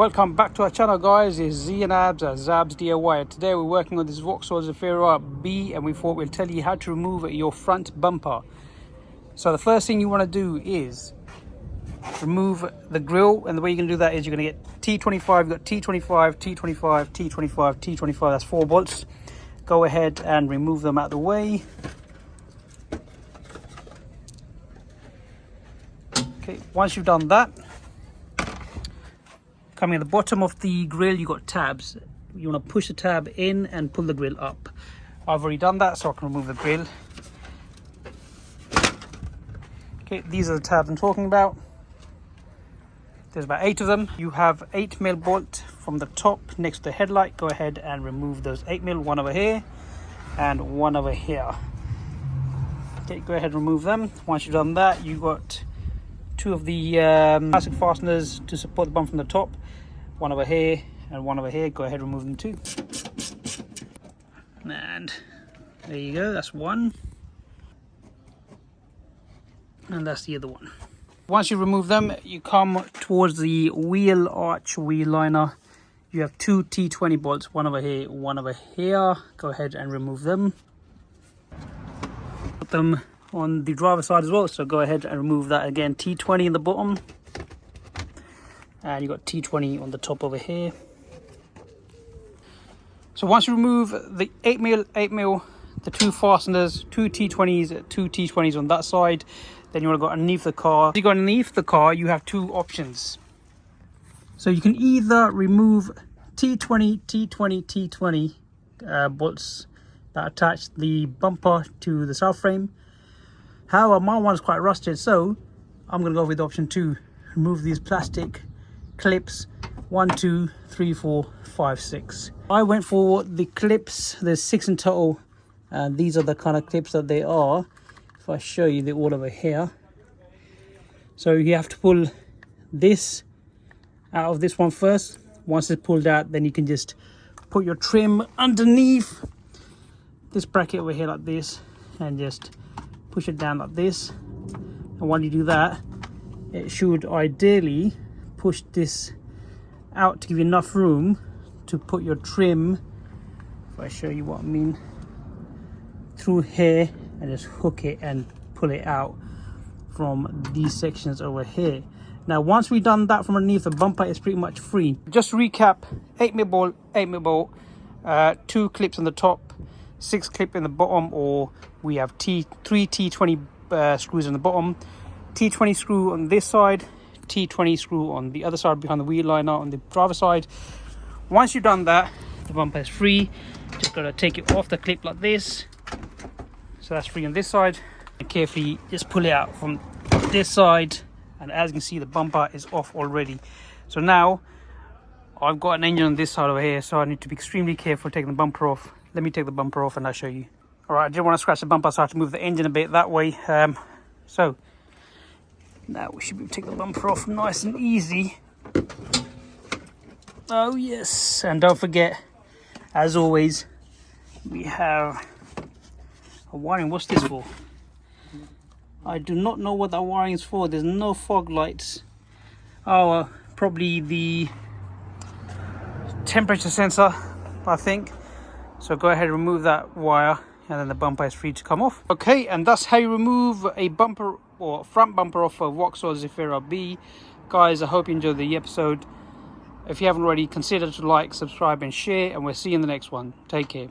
Welcome back to our channel, guys. It's Z and Abs at Zab's DIY. Today we're working on this Vauxhall Zafira B, and we thought we'll tell you how to remove your front bumper. So the first thing you want to do is remove the grille, and the way you're going to do that is you're going to get T25. You've got T25, T25, T25, T25. That's 4 bolts. Go ahead and remove them out of the way. Okay, once you've done that, coming at the bottom of the grill, you got tabs. You want to push the tab in and pull the grill up. I've already done that, so I can remove the grill. Okay, these are the tabs I'm talking about. There's about 8 of them. You have 8mm bolt from the top next to the headlight. Go ahead and remove those 8mm, one over here and one over here. Okay, go ahead and remove them. Once you've done that, you got 2 of the plastic fasteners to support the bumper from the top. One over here and one over here. Go ahead and remove them too. And there you go, that's one. And that's the other one. Once you remove them, you come towards the wheel arch wheel liner. You have 2 T20 bolts, one over here, one over here. Go ahead and remove them. Put them on the driver's side as well, so go ahead and remove that again. T20 in the bottom, and you got T20 on the top over here. So once you remove the 8mm, the 2 fasteners, 2 T20s, 2 T20s on that side, then you want to go underneath the car. If you go underneath the car, you have 2 options. So you can either remove T20, T20, T20 bolts that attach the bumper to the subframe. However, my one's quite rusted, so I'm going to go with option 2. Remove these plastic clips. 1, 2, 3, 4, 5, 6. I went for the clips. There's 6 in total, and these are the kind of clips that they are. If I show you, they're all over here. So you have to pull this out of this one first. Once it's pulled out, then you can just put your trim underneath this bracket over here like this, and just push it down like this. And when you do that, it should ideally push this out to give you enough room to put your trim, if I show you what I mean, through here, and just hook it and pull it out from these sections over here. Now once we've done that from underneath, the bumper is pretty much free. Just to recap: 8mm bolt, 2 clips on the top, 6 clip in the bottom, or we have 3 T20 screws in the bottom, T20 screw on this side, T20 screw on the other side behind the wheel liner on the driver's side. Once you've done that, the bumper is free. Just gotta take it off the clip like this. So that's free on this side, and carefully just pull it out from this side, and as you can see, the bumper is off already. So now I've got an engine on this side over here, so I need to be extremely careful taking the bumper off. Let me take the bumper off and I'll show you. All right, I didn't want to scratch the bumper, so I have to move the engine a bit that way. So now we should be able to take the bumper off nice and easy. Oh yes, and don't forget, as always, we have a wiring. What's this for? I do not know what that wiring is for. There's no fog lights. Oh, probably the temperature sensor, I think. So go ahead and remove that wire, and then the bumper is free to come off. Okay, and that's how you remove a bumper or front bumper off a Vauxhall Zafira B. Guys, I hope you enjoyed the episode. If you haven't already, consider to like, subscribe and share, and we'll see you in the next one. Take care.